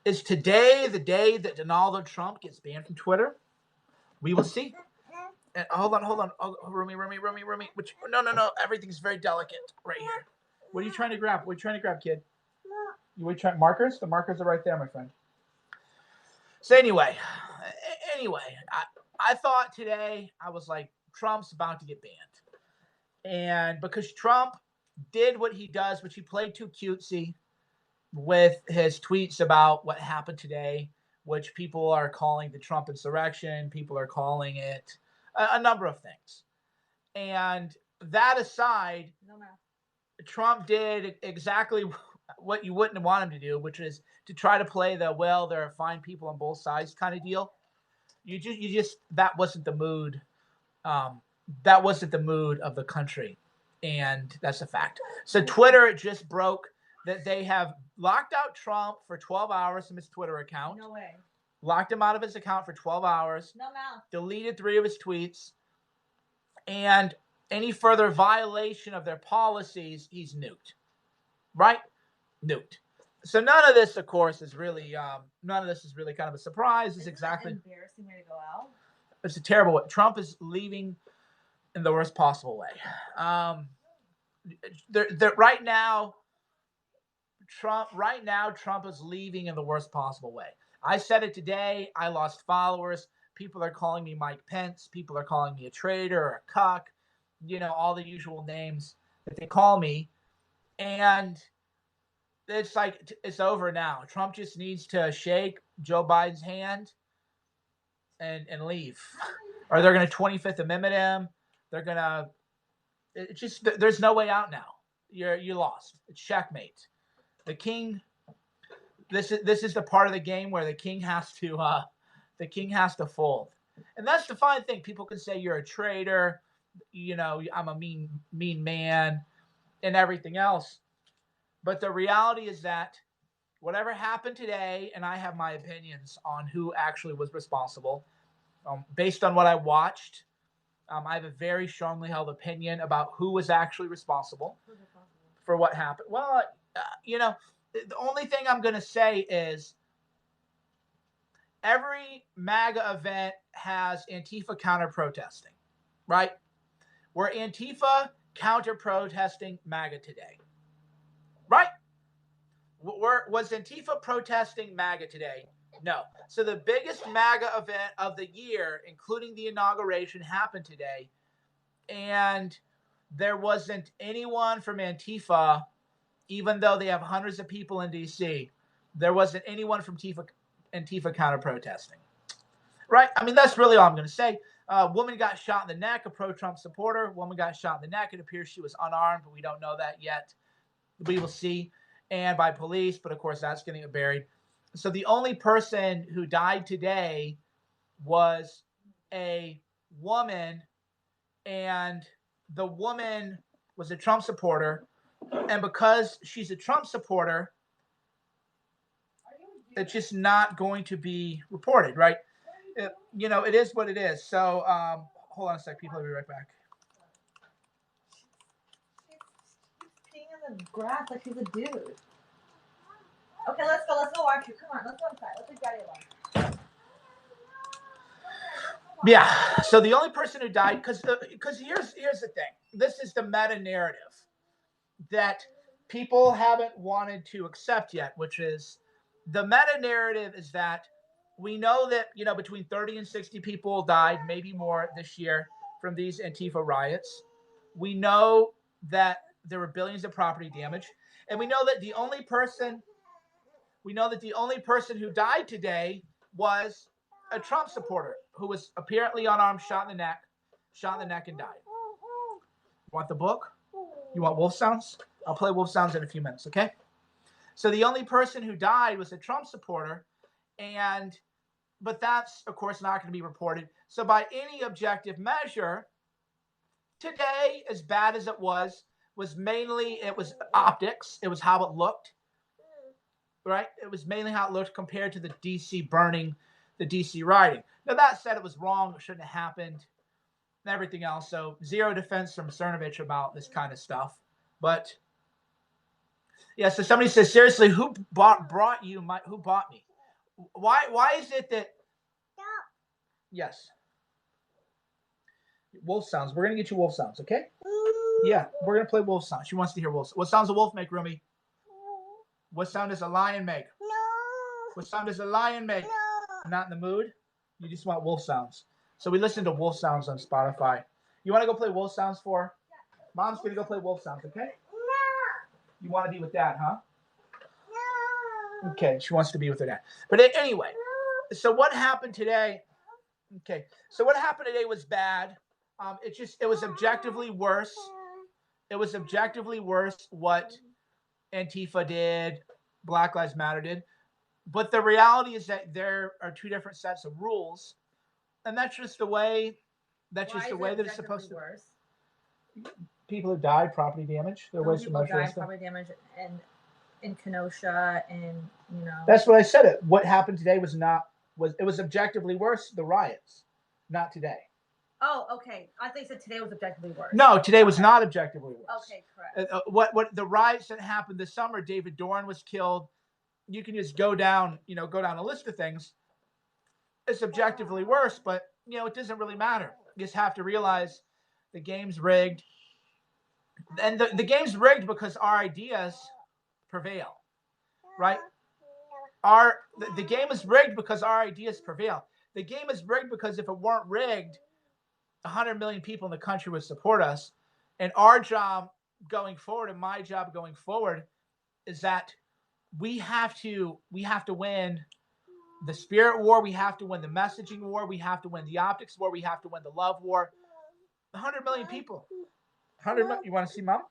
Is today the day that Donald Trump gets banned from Twitter? We will see. And hold on. Oh, Rumi. Which no. Everything's very delicate right here. What are you trying to grab? What are you trying to grab, kid? You trying markers? The markers are right there, my friend. So anyway, I thought today, I was like, Trump's about to get banned. And because Trump did what he does, which he played too cutesy with his tweets about what happened today, which people are calling the Trump insurrection. People are calling it a number of things. And that aside, Trump did exactly what you wouldn't want him to do, which is to try to play the, well, there are fine people on both sides kind of deal. You just that wasn't the mood. That wasn't the mood of the country, and that's a fact. So Twitter just broke that they have locked out Trump for 12 hours from his Twitter account. No way. Locked him out of his account for 12 hours. No mouth. Deleted 3 of his tweets. And any further violation of their policies, he's nuked. Right? Nuked. So none of this, of course, is really kind of a surprise. It's exactly an embarrassing way to go out. It's a terrible way. Trump is leaving in the worst possible way. Right now, Trump is leaving in the worst possible way. I said it today. I lost followers. People are calling me Mike Pence. People are calling me a traitor or a cuck. All the usual names that they call me. And it's like, it's over now. Trump just needs to shake Joe Biden's hand and leave. Or they're going to 25th Amendment him. They're going to, there's no way out now. You lost. It's checkmate. The king, this is the part of the game where the king has to fold. And that's the fine thing. People can say you're a traitor, I'm a mean man and everything else. But the reality is that whatever happened today, and I have my opinions on who actually was responsible, based on what I watched, I have a very strongly held opinion about who was actually responsible for what happened. Well, the only thing I'm going to say is every MAGA event has Antifa counter-protesting, right? We're Antifa counter-protesting MAGA today, right? Was Antifa protesting MAGA today? No. So the biggest MAGA event of the year, including the inauguration, happened today. And there wasn't anyone from Antifa, even though they have hundreds of people in D.C., there wasn't anyone from Antifa counter-protesting. Right? I mean, that's really all I'm going to say. A woman got shot in the neck, a pro-Trump supporter. Woman got shot in the neck. It appears she was unarmed, but we don't know that yet. We will see. And by police, but of course that's going to get buried. So the only person who died today was a woman, and the woman was a Trump supporter. And because she's a Trump supporter, it's just not going to be reported, right? It is what it is. So hold on a sec, people. I'll be right back. He's peeing in the grass like he's a dude. Okay, let's go watch you. Come on, let's go inside. Let's leave Daddy alone. Yeah, so the only person who died, because here's the thing. This is the meta narrative that people haven't wanted to accept yet, which is the meta narrative is that we know that, between 30 and 60 people died, maybe more this year from these Antifa riots. We know that there were billions of property damage. And we know that the only person who died today was a Trump supporter who was apparently unarmed, shot in the neck and died. Want the book? You want wolf sounds? I'll play wolf sounds in a few minutes, okay? So the only person who died was a Trump supporter, but that's, of course, not going to be reported. So by any objective measure, today, as bad as it was mainly, it was optics. It was how it looked, right? It was mainly how it looked compared to the D.C. burning, the D.C. rioting. Now, that said, it was wrong. It shouldn't have happened and everything else. So zero defense from Cernovich about this kind of stuff. But, yeah, so somebody says, seriously, who bought me? Why is it that? Yes. Wolf sounds. We're gonna get you wolf sounds, okay? Yeah, we're gonna play wolf sounds. She wants to hear wolf. What sounds a wolf make, Rumi? What sound does a lion make? What sound does a lion make? Not in the mood. You just want wolf sounds. So we listen to wolf sounds on Spotify. You want to go play wolf sounds for her? Mom's gonna go play wolf sounds, okay? You want to be with Dad, huh? Okay, she wants to be with her dad. But anyway, so what happened today? Okay, so what happened today was bad. It was objectively worse. It was objectively worse what Antifa did, Black Lives Matter did. But the reality is that there are two different sets of rules, and that's just the way. That's just the way that it's supposed to. Worse? People who died, property damage. There was people died, property damage, and in Kenosha, and That's what I said. What happened today was objectively worse. The riots, not today. Oh, okay. I think that today was objectively worse. No, today was not objectively worse. Okay, correct. What the riots that happened this summer? David Dorn was killed. You can just go down a list of things. It's objectively worse, but it doesn't really matter. You just have to realize the game's rigged, and the game's rigged because our ideas prevail, right? The game is rigged because our ideas prevail. The game is rigged because if it weren't rigged, 100 million people in the country would support us. And our job going forward, and my job going forward, is that we have to win the spirit war. We have to win the messaging war. We have to win the optics war. We have to win the love war. 100 million people. 100 million. You want to see Mom?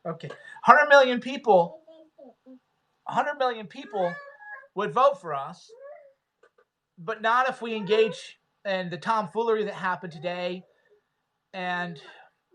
Okay. 100 million people. 100 million people would vote for us, but not if we engage in the tomfoolery that happened today. And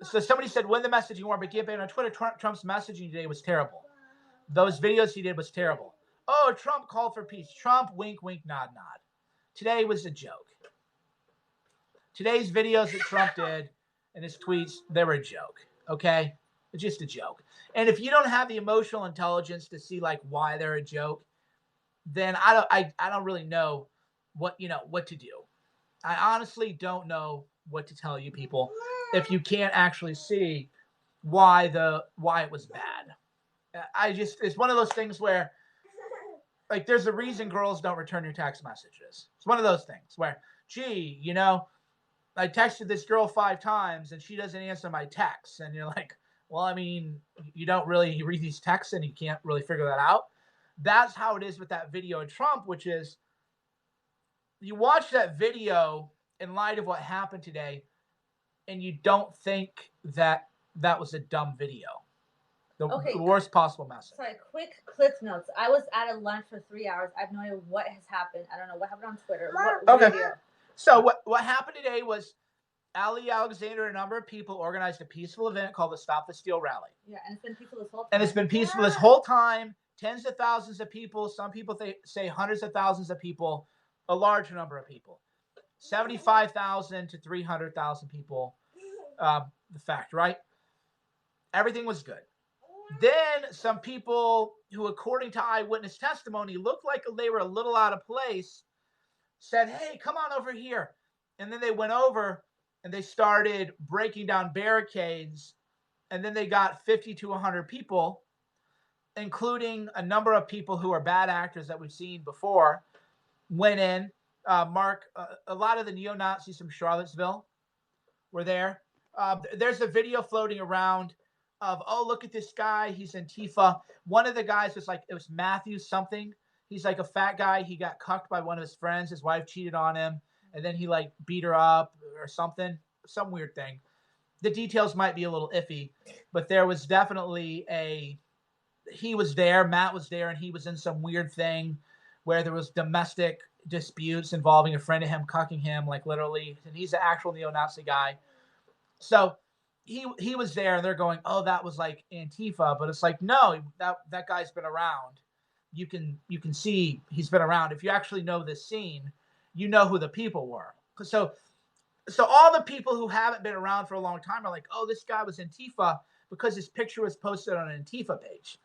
so somebody said, win the messaging war, but get banned on Twitter. Trump's messaging today was terrible. Those videos he did was terrible. Oh, Trump called for peace. Trump, wink, wink, nod, nod. Today was a joke. Today's videos that Trump did and his tweets, they were a joke, okay? It's just a joke. And if you don't have the emotional intelligence to see why they're a joke, then I don't really know what to do. I honestly don't know what to tell you people if you can't actually see why it was bad. It's one of those things where there's a reason girls don't return your text messages. It's one of those things where, gee, I texted this girl 5 times and she doesn't answer my texts, and you're like, well, I mean, you don't really read these texts and you can't really figure that out. That's how it is with that video of Trump, which is you watch that video in light of what happened today, and you don't think that was a dumb video. The worst possible message. Sorry, quick clip notes. I was at a lunch for 3 hours. I have no idea what has happened. I don't know what happened on Twitter. What video? So what happened today was Ali Alexander and a number of people organized a peaceful event called the Stop the Steal rally. Yeah, and it's been peaceful this whole time. And it's been peaceful this whole time. Tens of thousands of people. Some people say hundreds of thousands of people. A large number of people. 75,000 to 300,000 people. The fact, right? Everything was good. Then some people who, according to eyewitness testimony, looked like they were a little out of place, said, hey, come on over here. And then they went over and they started breaking down barricades. And then they got 50 to 100 people, including a number of people who are bad actors that we've seen before, went in. Mark, a lot of the neo-Nazis from Charlottesville were there. There's a video floating around of, oh, look at this guy. He's Antifa. One of the guys was it was Matthew something. He's a fat guy. He got cucked by one of his friends. His wife cheated on him. And then he beat her up or something. Some weird thing. The details might be a little iffy. But there was definitely he was there. Matt was there. And he was in some weird thing where there was domestic disputes involving a friend of him cucking him, literally. And he's an actual neo-Nazi guy. So he was there, and they're going, oh, that was Antifa, but it's no, that guy's been around. You can see he's been around. If you actually know this scene, you know who the people were. So all the people who haven't been around for a long time are oh, this guy was Antifa because his picture was posted on an Antifa page.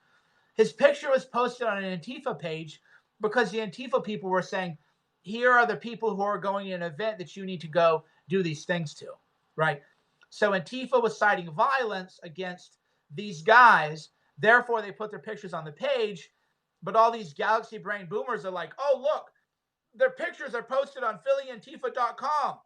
His picture was posted on an Antifa page because the Antifa people were saying, here are the people who are going to an event that you need to go do these things to, right? So Antifa was citing violence against these guys. Therefore, they put their pictures on the page. But all these galaxy brain boomers are like, oh, look, their pictures are posted on PhillyAntifa.com.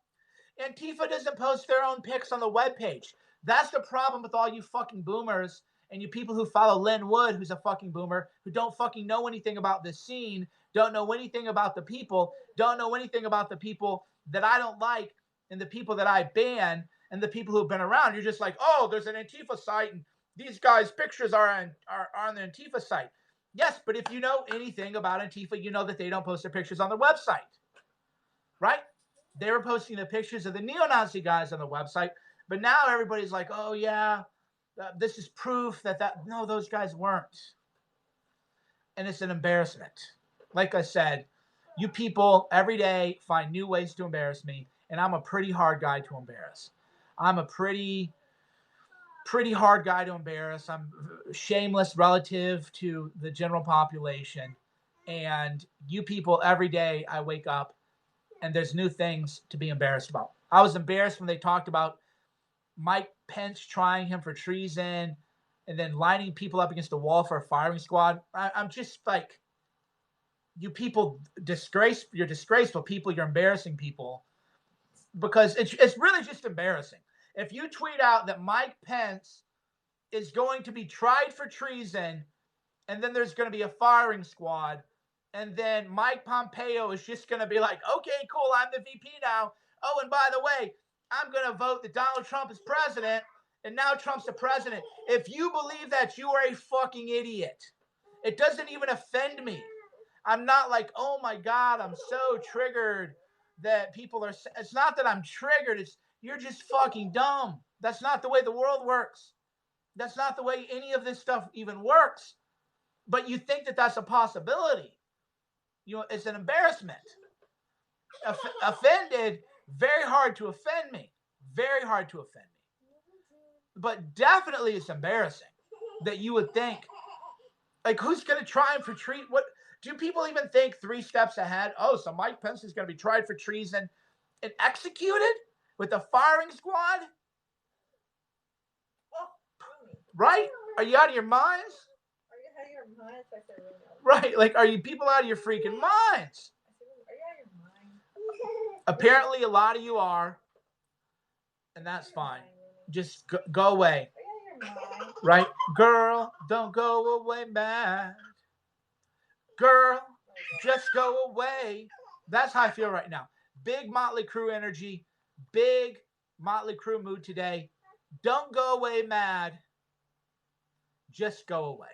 Antifa doesn't post their own pics on the webpage. That's the problem with all you fucking boomers and you people who follow Lynn Wood, who's a fucking boomer, who don't fucking know anything about this scene, don't know anything about the people, don't know anything about the people that I don't like and the people that I ban and the people who've been around. You're just like, oh, there's an Antifa site and these guys' pictures are on the Antifa site. Yes, but if you know anything about Antifa, you know that they don't post their pictures on their website, right? They were posting the pictures of the neo-Nazi guys on the website, but now everybody's like, oh, yeah, this is proof that no, those guys weren't. And it's an embarrassment. Like I said, you people every day find new ways to embarrass me, and I'm a pretty hard guy to embarrass. I'm a pretty hard guy to embarrass. I'm shameless relative to the general population. And you people, every day I wake up and there's new things to be embarrassed about. I was embarrassed when they talked about Mike Pence trying him for treason and then lining people up against the wall for a firing squad. I'm just like, you people you're disgraceful people. You're embarrassing people because it's really just embarrassing. If you tweet out that Mike Pence is going to be tried for treason and then there's going to be a firing squad, and then Mike Pompeo is just going to be like, okay, cool, I'm the VP now. Oh, and by the way, I'm going to vote that Donald Trump is president, and now Trump's the president. If you believe that, you are a fucking idiot. It doesn't even offend me. I'm not like, oh my God, I'm so triggered that people are. It's not that I'm triggered. It's you're just fucking dumb. That's not the way the world works. That's not the way any of this stuff even works. But you think that that's a possibility. You know, it's an embarrassment. Offended, very hard to offend me. Very hard to offend me. But definitely it's embarrassing that you would think, like, who's going to try him for treason? What do people even think 3 steps ahead? Oh, so Mike Pence is going to be tried for treason and executed with a firing squad? Right? Are you out of your minds? Are you out of your minds? Right, like, are you people out of your freaking minds? Are you out of your mind? Apparently, a lot of you are, and that's fine. Just go away. Are you out of your mind? Right? Girl, don't go away mad. Girl, just go away. That's how I feel right now. Big Motley Crue energy. Big Motley Crue mood today. Don't go away mad. Just go away.